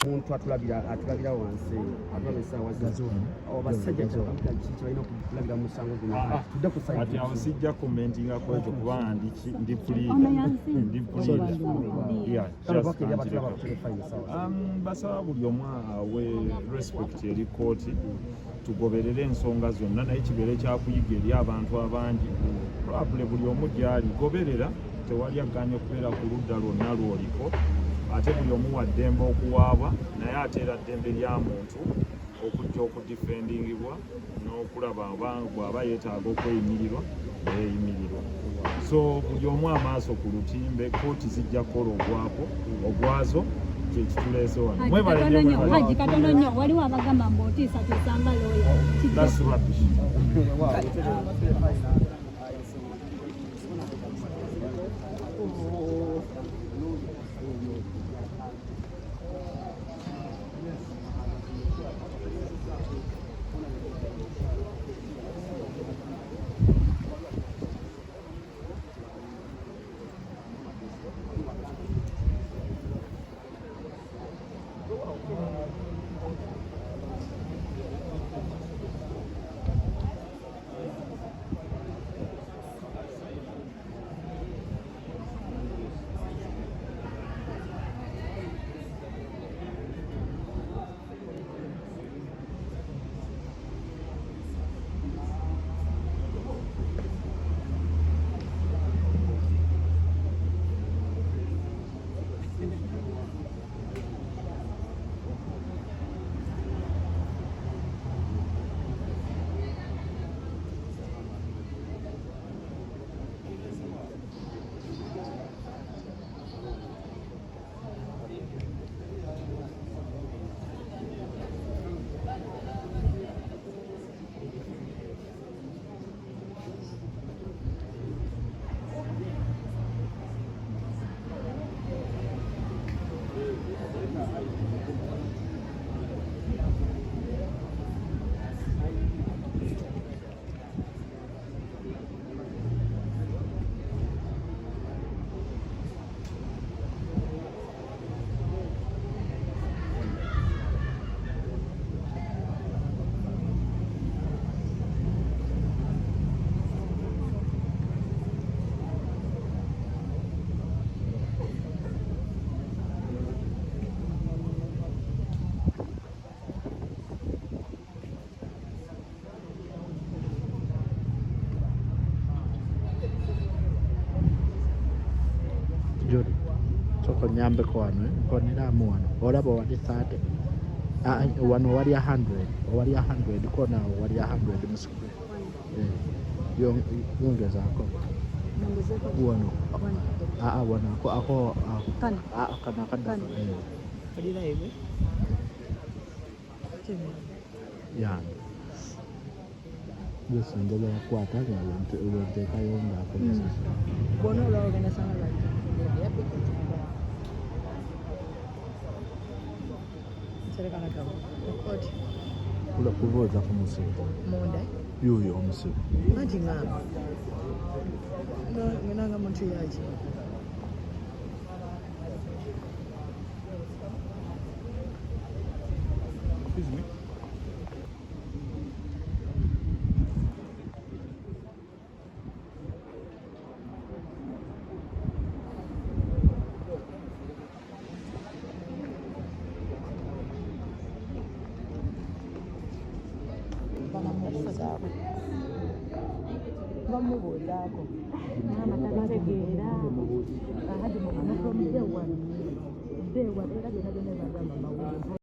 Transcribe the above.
Omuntu atulabira wansi atulabisa wansi abasajja kyabamika kiki balina okulabira mu musango guno tudde ku sayidi ati awo sijja commentinga ku ekyo kubanga ndi puliida basaba buli omu awe respect eri kooti tugoberere ensonga zonna naye kibeere kyakuyiga eri abantu abangi probably buli omu gyali goberera tewali aganya okubeera ku ludda lwonna lwoliko ate buli omu wa ddembe okuwaabwa naye ate era ddembe lya muntu okujja okudifendingibwa n'okulaba bw'aba yeetaaga okweyimirirwa neyeyimirirwa so buli omu amaaso ku lutimbe kooti zijja kukola ogwazo kyekituleese wano Hajji katono nnyo waliwo abagamba mbu otiisatiisanga looya that's rubbish. Jodi soko nyambe kwano konira mwana olaba wali 30 wano wali 100 kona wali 100 msukuru yongezako wano wana ako kana Kadira hivi. ya Yes, ndio ya kwata ndio kayonga hapo sasa. Bono la organización la serikali kama koti Kula kuvoza kwa musiku. monde Yuyo musiku. ngati ngama nanga muntu yaje Excuse me. bamubuuzaako namatagategeera ahadi mukamufomdewa era byonna byonna